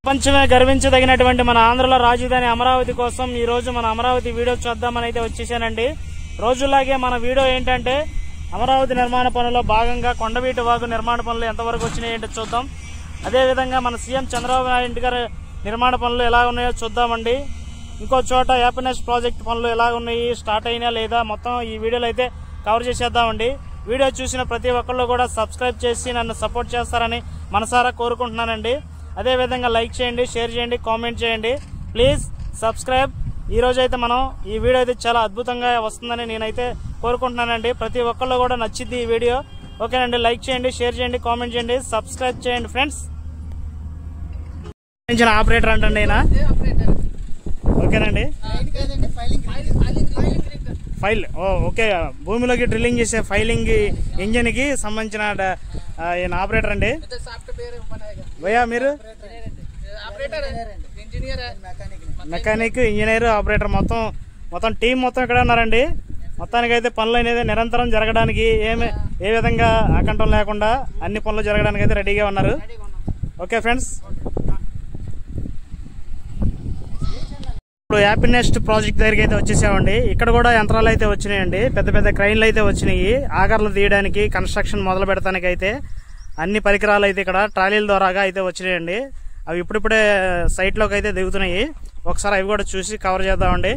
ప్రపంచమే గర్వించదగినటువంటి మన ఆంధ్రలో రాజధాని అమరావతి కోసం ఈ రోజు మన అమరావతి వీడియో చూద్దామని అయితే వచ్చేసానండి. రోజులాగే మన వీడియో ఏంటంటే అమరావతి నిర్మాణ పనుల్లో భాగంగా కొండవీటి వాగు నిర్మాణ పనులు ఎంతవరకు వచ్చినాయి ఏంటో చూద్దాం. అదేవిధంగా మన సీఎం చంద్రబాబు నాయుడు గారి నిర్మాణ పనులు ఎలా ఉన్నాయో చూద్దామండి. ఇంకో చోట హ్యాపీనెస్ ప్రాజెక్ట్ పనులు ఎలా ఉన్నాయి, స్టార్ట్ అయినా లేదా, మొత్తం ఈ వీడియోలో అయితే కవర్ చేసేద్దామండి. వీడియో చూసిన ప్రతి ఒక్కళ్ళు కూడా సబ్స్క్రైబ్ చేసి నన్ను సపోర్ట్ చేస్తారని మనసారా కోరుకుంటున్నానండి. అదేవిధంగా లైక్ చేయండి, షేర్ చేయండి, కామెంట్ చేయండి. Please subscribe. ఈ రోజు అయితే మనం ఈ వీడియో అయితే చాలా అద్భుతంగా వస్తుందని నేనైతే కోరుకుంటున్నానండి. ప్రతి ఒక్కళ్ళు కూడా నచ్చింది ఈ వీడియో. ఓకేనండి, లైక్ చేయండి, షేర్ చేయండి, కామెంట్ చేయండి, సబ్స్క్రైబ్ చేయండి ఫ్రెండ్స్. ఆపరేటర్ అంటండి అయినా. ఓకేనండి, ఫైల్ ఓకే, భూమిలోకి డ్రిల్లింగ్ చేసే ఫైలింగ్ ఇంజిన్ కి సంబంధించిన ఆపరేటర్ అండి. భయ్యా మీరు మెకానిక్, ఇంజనీర్, ఆపరేటర్ మొత్తం టీం మొత్తం ఇక్కడ ఉన్నారండి. మొత్తానికైతే పనులు అనేది నిరంతరం జరగడానికి ఏ విధంగా ఆకంఠం లేకుండా అన్ని పనులు జరగడానికి అయితే రెడీగా ఉన్నారు. ఓకే ఫ్రెండ్స్, ఇప్పుడు హ్యాపీనెస్ ప్రాజెక్ట్ దగ్గరికి అయితే వచ్చేసామండి. ఇక్కడ కూడా యంత్రాలు అయితే వచ్చినాయండి, పెద్ద పెద్ద క్రైన్లు అయితే వచ్చినాయి. ఆగర్లు తీయడానికి, కన్స్ట్రక్షన్ మొదలు పెడతానికి అయితే అన్ని పరికరాలు అయితే ఇక్కడ ట్రాలీల ద్వారాగా అయితే వచ్చినాయండి. అవి ఇప్పుడిప్పుడే సైట్లోకి అయితే దిగుతున్నాయి. ఒకసారి అవి కూడా చూసి కవర్ చేద్దామండి.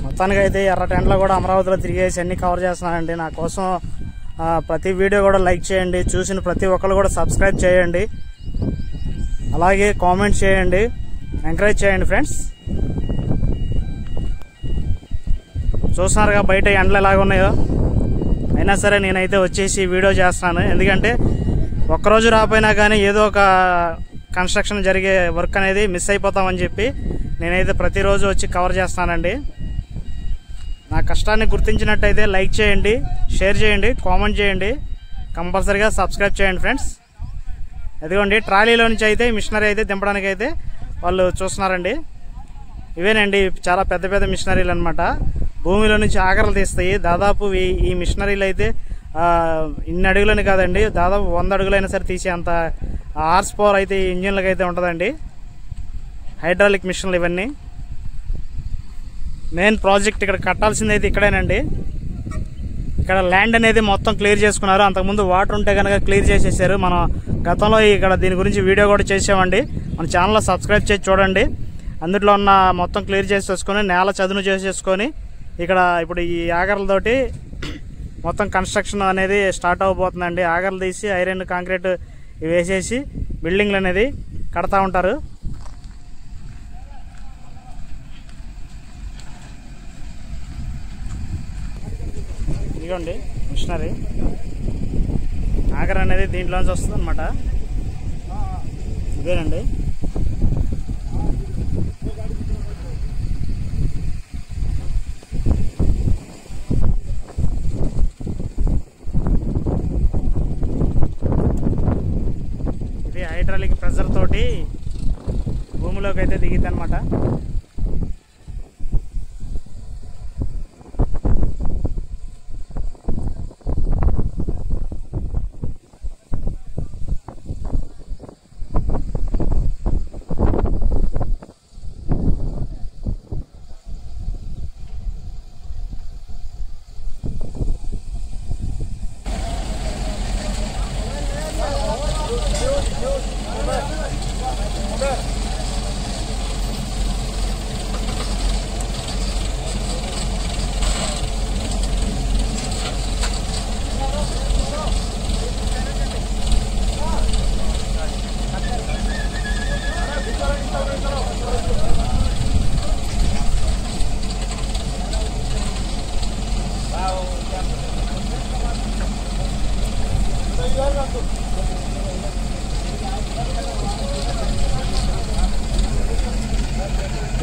మొత్తానికి అయితే ఎర్ర టెంట్లో కూడా అమరావతిలో తిరిగేసి అన్ని కవర్ చేస్తున్నానండి. నా కోసం ప్రతి వీడియో కూడా లైక్ చేయండి, చూసిన ప్రతి ఒక్కరు కూడా సబ్స్క్రైబ్ చేయండి, అలాగే కామెంట్ చేయండి, ఎంకరేజ్ చేయండి ఫ్రెండ్స్. చూస్తున్నారుగా బయట ఎండలు ఎలాగ ఉన్నాయో. అయినా సరే నేనైతే వచ్చేసి వీడియో చేస్తున్నాను. ఎందుకంటే ఒక్కరోజు రాపోయినా కానీ ఏదో ఒక కన్స్ట్రక్షన్ జరిగే వర్క్ అనేది మిస్ అయిపోతామని చెప్పి నేనైతే ప్రతిరోజు వచ్చి కవర్ చేస్తానండి. నా కష్టాన్ని గుర్తించినట్టయితే లైక్ చేయండి, షేర్ చేయండి, కామెంట్ చేయండి, కంపల్సరీగా సబ్స్క్రైబ్ చేయండి ఫ్రెండ్స్. ఎదుగోండి, ట్రాలీలో నుంచి అయితే మిషనరీ అయితే దింపడానికి అయితే వాళ్ళు చూస్తున్నారండి. ఇవేనండి చాలా పెద్ద పెద్ద మిషనరీలు అనమాట. భూమిలో నుంచి ఆగర్లు తీస్తాయి. దాదాపు ఈ మిషనరీలు అయితే ఇన్ని అడుగులని కాదండి, దాదాపు 100 అడుగులైనా సరే తీసే అంత హార్స్ పవర్ అయితే ఈ ఇంజిన్లకు అయితే ఉంటుందండి. హైడ్రాలిక్ మిషన్లు ఇవన్నీ. మెయిన్ ప్రాజెక్ట్ ఇక్కడ కట్టాల్సింది అయితే ఇక్కడేనండి. ఇక్కడ ల్యాండ్ అనేది మొత్తం క్లియర్ చేసుకున్నారు. అంతకుముందు వాటర్ ఉంటే కనుక క్లియర్ చేసేసారు. మనం గతంలో ఇక్కడ దీని గురించి వీడియో కూడా చేసామండి. మన ఛానల్లో సబ్స్క్రైబ్ చేసి చూడండి. అందులో ఉన్న మొత్తం క్లియర్ చేసేసుకొని నేల చదును చేసేసుకొని ఇక్కడ ఇప్పుడు ఈ ఆగర్లతోటి మొత్తం కన్స్ట్రక్షన్ అనేది స్టార్ట్ అవబోతుందండి. ఆగర్లు తీసి ఐరన్, కాంక్రీట్ వేసేసి బిల్డింగ్లు అనేది కడతా ఉంటారు. ఇదిగోండి మిషనరీ. ఆగర్ అనేది దీంట్లోంచి వస్తుంది అనమాట. ఇదేనండి. ఇది హైడ్రాలిక్ ప్రెషర్ తోటి భూమిలోకి అయితే దిగిద్ది అనమాట.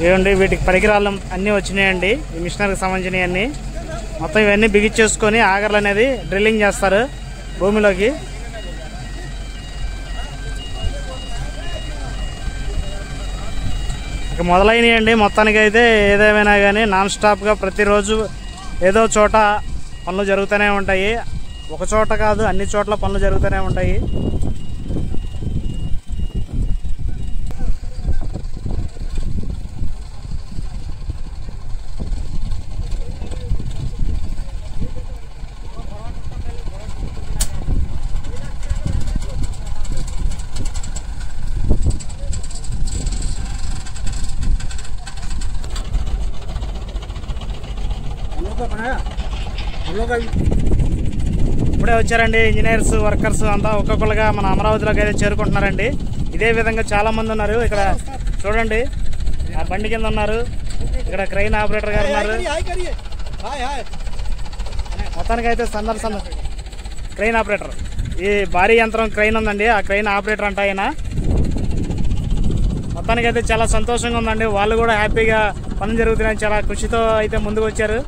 ఇవ్వండి, వీటికి పరికరాలు అన్నీ వచ్చినాయండి. ఈ మిషనరీకి సంబంధించినవి అన్నీ మొత్తం ఇవన్నీ బిగించేసుకొని ఆగర్లు అనేది డ్రిల్లింగ్ చేస్తారు భూమిలోకి. మొదలైనయండి. మొత్తానికి అయితే ఏదేమైనా కానీ నాన్ స్టాప్గా ప్రతిరోజు ఏదో చోట పనులు జరుగుతూనే ఉంటాయి. ఒక చోట కాదు, అన్ని చోట్ల పనులు జరుగుతూనే ఉంటాయి. ఇప్పుడే వచ్చారండి ఇంజనీర్స్, వర్కర్స్ అంతా ఒక్కొక్కరుగా మన అమరావతిలోకి అయితే చేరుకుంటున్నారండి. ఇదే విధంగా చాలా మంది ఉన్నారు. ఇక్కడ చూడండి, ఆ బండి కింద ఉన్నారు. ఇక్కడ క్రెయిన్ ఆపరేటర్ గారు ఉన్నారు. మొత్తానికి అయితే క్రెయిన్ ఆపరేటర్, ఈ భారీ యంత్రం క్రెయిన్ ఉందండి, ఆ క్రెయిన్ ఆపరేటర్ అంట ఆయన. మొత్తానికి అయితే చాలా సంతోషంగా ఉందండి. వాళ్ళు కూడా హ్యాపీగా పనులు జరుగుతున్నాయి, చాలా కృషితో అయితే ముందుకు వచ్చారు.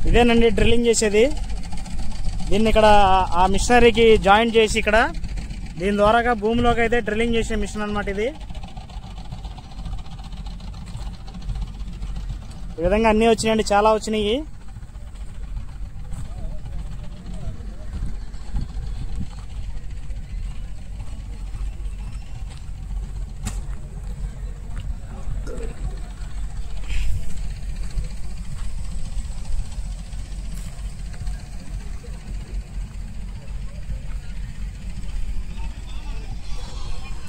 ఇదేనండి డ్రిల్లింగ్ చేసేది. దీన్ని ఇక్కడ ఆ మిషనరీకి జాయిన్ చేసి ఇక్కడ దీని ద్వారాగా భూమిలోకి అయితే డ్రిల్లింగ్ చేసే మిషన్ అన్నమాట ఇది. ఈ విధంగా అన్నీ వచ్చినాయండి, చాలా వచ్చినాయి.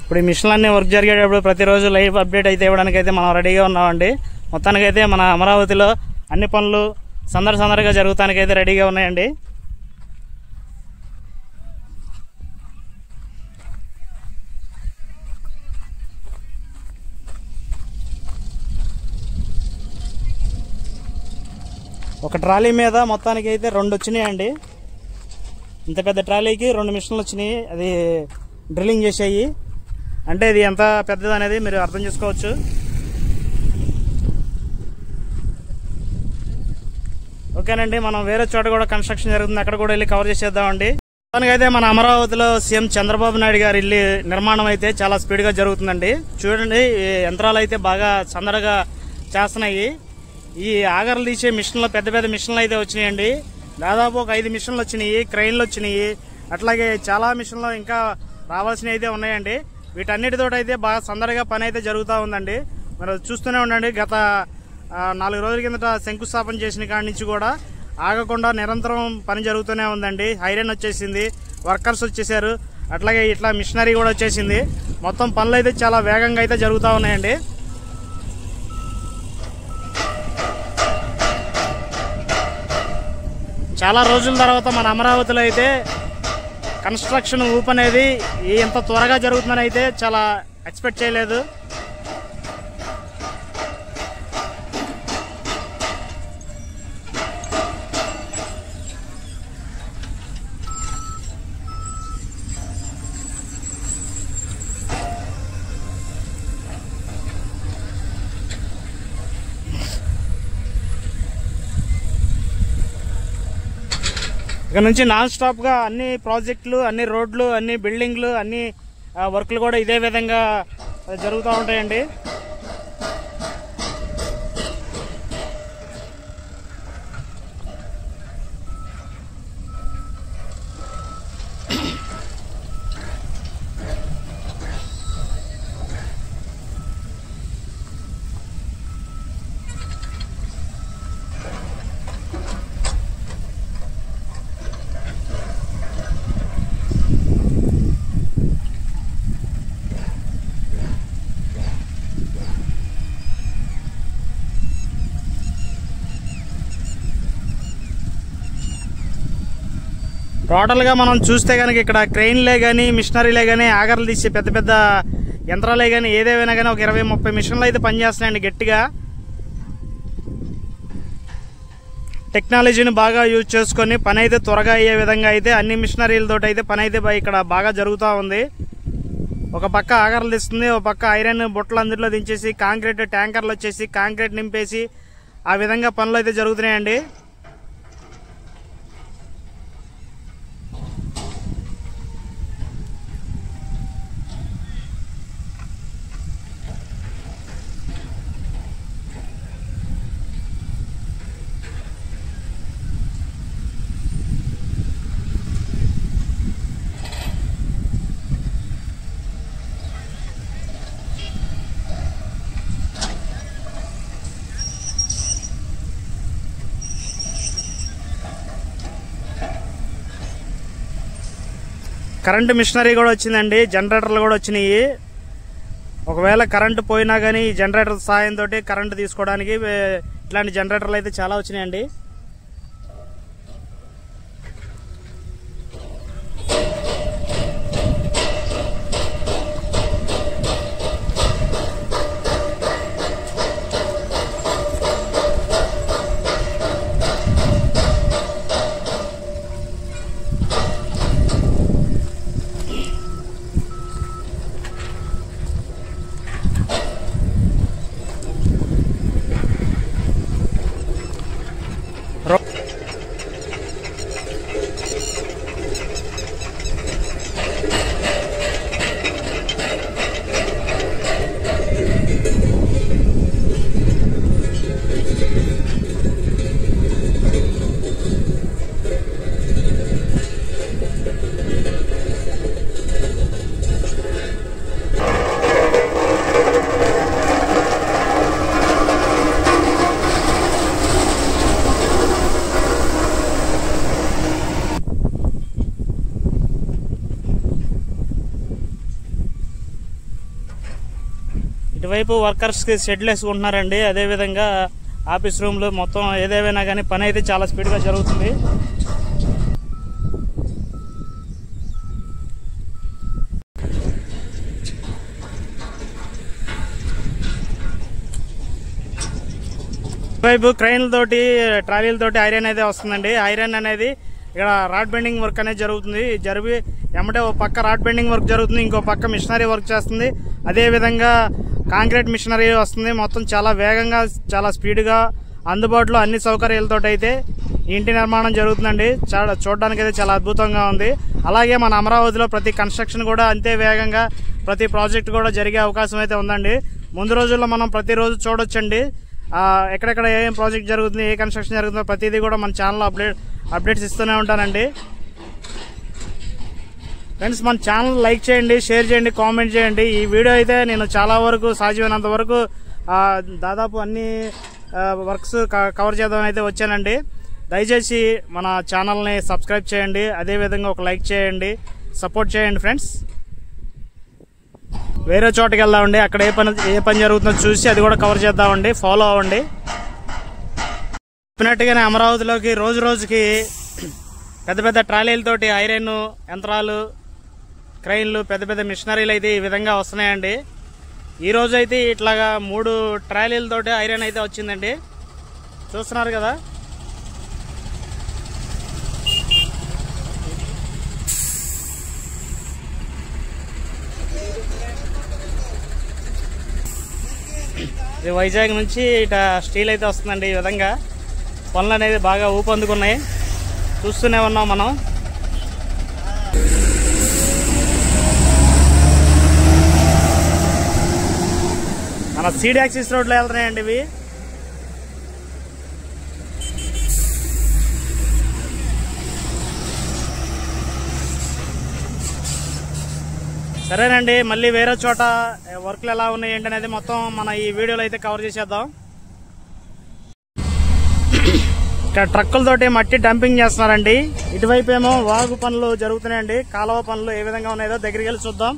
ఇప్పుడు ఈ మిషన్లన్నీ వర్క్ జరిగేటప్పుడు ప్రతిరోజు లైవ్ అప్డేట్ అయితే ఇవ్వడానికి అయితే మనం రెడీగా ఉన్నామండి. మొత్తానికైతే మన అమరావతిలో అన్ని పనులు సందడిగా జరుగుతానికి అయితే రెడీగా ఉన్నాయండి. ఒక ట్రాలీ మీద మొత్తానికి అయితే 2 వచ్చినాయండి. ఇంత పెద్ద ట్రాలీకి 2 మిషన్లు వచ్చినాయి. అది డ్రిల్లింగ్ చేసాయి అంటే ఇది ఎంత పెద్దది అనేది మీరు అర్థం చేసుకోవచ్చు. ఓకేనండి, మనం వేరే చోట కూడా కన్స్ట్రక్షన్ జరుగుతుంది, అక్కడ కూడా వెళ్ళి కవర్ చేసేద్దామండి. మొత్తానికైతే మన అమరావతిలో సీఎం చంద్రబాబు నాయుడు గారి ఇల్లు నిర్మాణం అయితే చాలా స్పీడ్గా జరుగుతుందండి. చూడండి, ఈ యంత్రాలు అయితే బాగా సందడిగా చేస్తున్నాయి. ఈ ఆగర్లు తీసే మిషన్లు, పెద్ద పెద్ద మిషన్లు అయితే వచ్చినాయండి. దాదాపు ఒక 5 మిషన్లు వచ్చినాయి, క్రెయిన్లు వచ్చినాయి. అట్లాగే చాలా మిషన్లు ఇంకా రావాల్సినవి అయితే ఉన్నాయండి. వీటన్నిటితో అయితే బాగా సందడిగా పని అయితే జరుగుతూ ఉందండి. మరి చూస్తూనే ఉండండి. గత 4 రోజుల కిందట శంకుస్థాపన చేసిన కాడి నుంచి కూడా ఆగకుండా నిరంతరం పని జరుగుతూనే ఉందండి. ఐరన్ వచ్చేసింది, వర్కర్స్ వచ్చేసారు, అట్లాగే ఇట్లా మిషనరీ కూడా వచ్చేసింది. మొత్తం పనులు అయితే చాలా వేగంగా అయితే జరుగుతూ ఉన్నాయండి. చాలా రోజుల తర్వాత మన అమరావతిలో అయితే కన్స్ట్రక్షన్ ఊప్ అనేది ఇంత త్వరగా జరుగుతుందని అయితే చాలా ఎక్స్పెక్ట్ చేయలేదు. ఇక నుంచి నాన్ స్టాప్గా అన్ని ప్రాజెక్టులు, అన్ని రోడ్లు, అన్ని బిల్డింగ్లు, అన్ని వర్క్లు కూడా ఇదే విధంగా జరుగుతూ ఉంటాయండి. టోటల్గా మనం చూస్తే కనుక ఇక్కడ క్రెయిన్లే కానీ, మిషనరీలే కానీ, ఆగర్లు తీసే పెద్ద పెద్ద యంత్రాలే కానీ, ఏదేమైనా కానీ ఒక 20-30 మిషన్లు అయితే పనిచేస్తున్నాయండి గట్టిగా. టెక్నాలజీని బాగా యూజ్ చేసుకొని పని అయితే త్వరగా అయ్యే విధంగా అయితే అన్ని మిషనరీలతో అయితే పని అయితే ఇక్కడ బాగా జరుగుతూ ఉంది. ఒక పక్క ఆగర్లు తీస్తుంది, ఒక పక్క ఐరన్ బుట్టలు అందులో దించేసి కాంక్రీట్ ట్యాంకర్లు వచ్చేసి కాంక్రీట్ నింపేసి ఆ విధంగా పనులు అయితే జరుగుతున్నాయండి. కరెంటు మిషనరీ కూడా వచ్చిందండి, జనరేటర్లు కూడా వచ్చినాయి. ఒకవేళ కరెంటు పోయినా కానీ ఈ జనరేటర్ సాయంతో కరెంటు తీసుకోవడానికి ఇట్లాంటి జనరేటర్లు అయితే చాలా వచ్చినాయండి. ఇటువైపు వర్కర్స్కి షెడ్లు వేసుకుంటున్నారండి. అదేవిధంగా ఆఫీస్ రూమ్లు మొత్తం ఏదేమైనా కానీ పని అయితే చాలా స్పీడ్గా జరుగుతుంది. ఇటువైపు క్రైన్లతోటి ట్రాలీలతోటి ఐరన్ అయితే వస్తుందండి. ఐరన్ అనేది ఇక్కడ రాడ్ బెండింగ్ వర్క్ అనేది జరుగుతుంది. జరిపి ఎమ్మటే ఓ పక్క రాడ్ బెండింగ్ వర్క్ జరుగుతుంది, ఇంకో పక్క మిషనరీ వర్క్ చేస్తుంది. అదేవిధంగా కాంక్రీట్ మిషనరీ వస్తుంది. మొత్తం చాలా వేగంగా చాలా స్పీడ్గా అందుబాటులో అన్ని సౌకర్యాలతో అయితే ఇంటి నిర్మాణం జరుగుతుందండి. చాలా చూడడానికి అయితే చాలా అద్భుతంగా ఉంది. అలాగే మన అమరావతిలో ప్రతి కన్స్ట్రక్షన్ కూడా అంతే వేగంగా ప్రతి ప్రాజెక్ట్ కూడా జరిగే అవకాశం అయితే ఉందండి. ముందు రోజుల్లో మనం ప్రతిరోజు చూడొచ్చండి ఎక్కడెక్కడ ఏం ప్రాజెక్ట్ జరుగుతుంది, ఏ కన్స్ట్రక్షన్ జరుగుతుందో ప్రతిదీ కూడా మన ఛానల్లో అప్డేట్స్ ఇస్తూనే ఉంటానండి. ఫ్రెండ్స్, మన ఛానల్ లైక్ చేయండి, షేర్ చేయండి, కామెంట్ చేయండి. ఈ వీడియో అయితే నేను చాలా వరకు సాధ్యమైనంత వరకు దాదాపు అన్ని వర్క్స్ కవర్ చేద్దామని అయితే వచ్చానండి. దయచేసి మన ఛానల్ని సబ్స్క్రైబ్ చేయండి, అదేవిధంగా ఒక లైక్ చేయండి, సపోర్ట్ చేయండి ఫ్రెండ్స్. వేరే చోటకి వెళ్దామండి, అక్కడ ఏ పని జరుగుతుందో చూసి అది కూడా కవర్ చేద్దామండి. ఫాలో అవ్వండి. చెప్పినట్టుగానే అమరావతిలోకి రోజు రోజుకి పెద్ద పెద్ద ట్రాలీలతోటి ఐరన్ యంత్రాలు, క్రైన్లు, పెద్ద పెద్ద మిషనరీలు అయితే ఈ విధంగా వస్తున్నాయండి. ఈ రోజు అయితే ఇట్లాగా 3 ట్రాలీలతోటి ఐరన్ అయితే వచ్చిందండి. చూస్తున్నారు కదా. ఇది వైజాగ్ నుంచి ఇట స్టీల్ అయితే వస్తుందండి. ఈ విధంగా పనులు అనేది బాగా ఊపందుకున్నాయి, చూస్తూనే ఉన్నాం మనం. మన సీడ్ యాక్సిస్ రోడ్లో వెళ్తున్నాయండి ఇవి. సరేనండి, మళ్ళీ వేరే చోట వర్క్లు ఎలా ఉన్నాయి ఏంటి అనేది మొత్తం మన ఈ వీడియోలో అయితే కవర్ చేసేద్దాం. ఇక్కడ ట్రక్కులతోటి మట్టి డంపింగ్ చేస్తున్నారండి. ఇటువైపు ఏమో వాగు పనులు జరుగుతున్నాయండి. కాలువ పనులు ఏ విధంగా ఉన్నాయో దగ్గరికి వెళ్ళి చూద్దాం.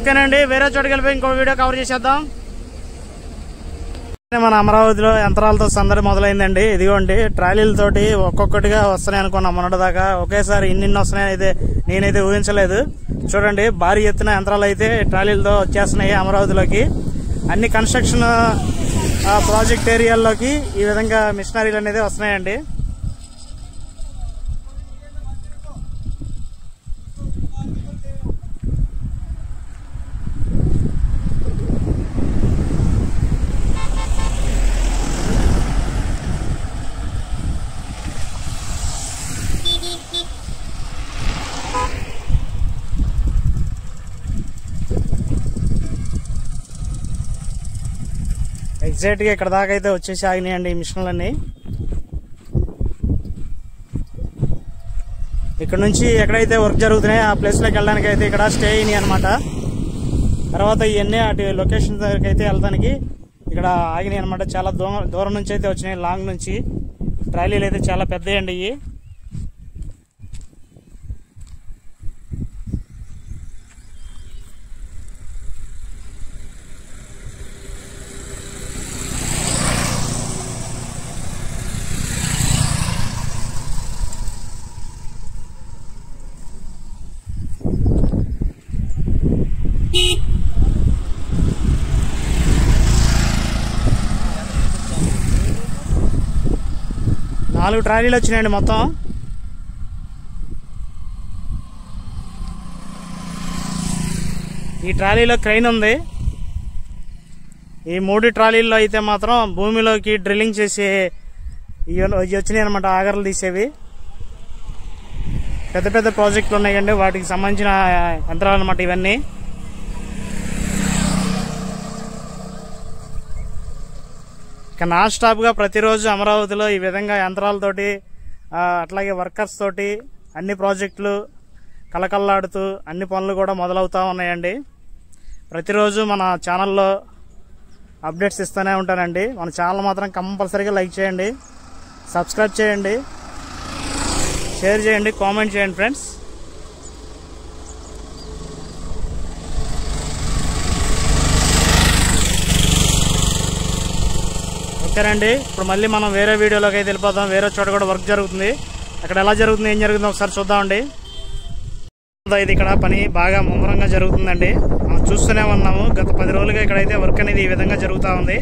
ఓకేనండి, వేరే చోటుకి వెళ్ళిపోయి ఇంకో వీడియో కవర్ చేసేద్దాం. మన అమరావతిలో యంత్రాలతో సందడి మొదలైందండి. ఇదిగోండి ట్రాలీలతోటి ఒక్కొక్కటిగా వస్తున్నాయి అనుకున్నాం మొన్నటిదాకా. ఒకేసారి ఇన్ని వస్తున్నాయని అయితే నేనైతే ఊహించలేదు. చూడండి, భారీ ఎత్తున యంత్రాలు అయితే ట్రాలీలతో వచ్చేస్తున్నాయి అమరావతిలోకి. అన్ని కన్స్ట్రక్షన్ ప్రాజెక్ట్ ఏరియాల్లోకి ఈ విధంగా మిషనరీలు అనేది వస్తున్నాయండి. ఎగ్జాక్ట్ గా ఇక్కడ దాకా అయితే వచ్చేసి ఆగినాయండి ఈ మిషన్లన్నీ. ఇక్కడ నుంచి ఎక్కడైతే వర్క్ జరుగుతున్నాయో ఆ ప్లేస్ లోకి వెళ్ళడానికి అయితే ఇక్కడ స్టే అయినాయి అనమాట. తర్వాత ఇవన్నీ అటు లొకేషన్ దగ్గరికి అయితే వెళ్ళడానికి ఇక్కడ ఆగినాయి అనమాట. చాలా దూరం నుంచి అయితే వచ్చినాయి, లాంగ్ నుంచి. ట్రాలీలు అయితే చాలా పెద్దయండి ఇవి. నాలుగు ట్రాలీలు వచ్చినాయండి మొత్తం. ఈ ట్రాలీలో క్రెయిన్ ఉంది. ఈ 3 ట్రాలీల్లో అయితే మాత్రం భూమిలోకి డ్రిల్లింగ్ చేసి వచ్చినాయి అనమాట, ఆగర్లు తీసేవి. పెద్ద పెద్ద ప్రాజెక్టులు ఉన్నాయండి, వాటికి సంబంధించిన యంత్రాలు అనమాట ఇవన్నీ. ఇక నాన్ స్టాప్ గా ప్రతిరోజు అమరావతిలో ఈ విధంగా యంత్రాలతోటి అట్లాగే వర్కర్స్ తోటి అన్ని ప్రాజెక్టులు కలకల్లాడుతూ అన్ని పనులు కూడా మొదలవుతూ ఉన్నాయండి. ప్రతిరోజు మన ఛానల్లో అప్డేట్స్ ఇస్తూనే ఉంటానండి. మన ఛానల్ మాత్రం కంపల్సరీగా లైక్ చేయండి, సబ్స్క్రైబ్ చేయండి, షేర్ చేయండి, కామెంట్ చేయండి ఫ్రెండ్స్. ఓకేనండి, ఇప్పుడు మళ్ళీ మనం వేరే వీడియోలోకి అయితే వెళ్ళిపోతాం. వేరే చోట కూడా వర్క్ జరుగుతుంది. అక్కడ ఎలా జరుగుతుంది, ఏం జరుగుతుందో ఒకసారి చూద్దామండి. ఇది ఇక్కడ పని బాగా ముమ్మరంగా జరుగుతుందండి. మనం చూస్తూనే ఉన్నాము. గత 10 రోజులుగా ఇక్కడైతే వర్క్ అనేది ఈ విధంగా జరుగుతూ ఉంది.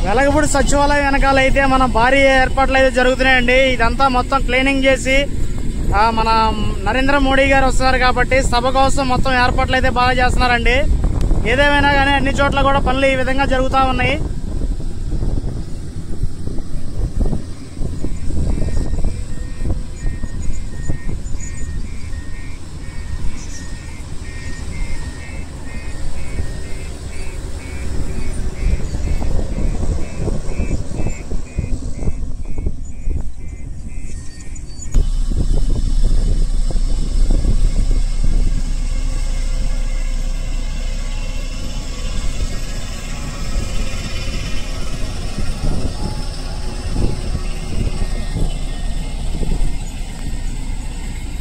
వెలగపూడి సచివాలయం వెనకాల అయితే మన భారీ ఏర్పాట్లు అయితే జరుగుతున్నాయండి. ఇదంతా మొత్తం క్లీనింగ్ చేసి మన నరేంద్ర మోడీ గారు వస్తున్నారు కాబట్టి సభ కోసం మొత్తం ఏర్పాట్లు అయితే బాగా చేస్తున్నారండి. ఏదేమైనా కానీ అన్ని చోట్ల కూడా పనులు ఈ విధంగా జరుగుతూ ఉన్నాయి.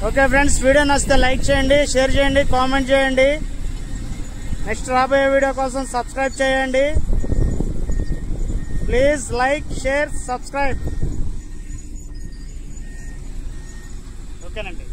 ఓకే ఫ్రెండ్స్, వీడియో నచ్చితే లైక్ చేయండి, షేర్ చేయండి, కామెంట్ చేయండి. నెక్స్ట్ రాబోయే వీడియో కోసం సబ్స్క్రైబ్ చేయండి. Please like, share, subscribe. ఓకేనండి.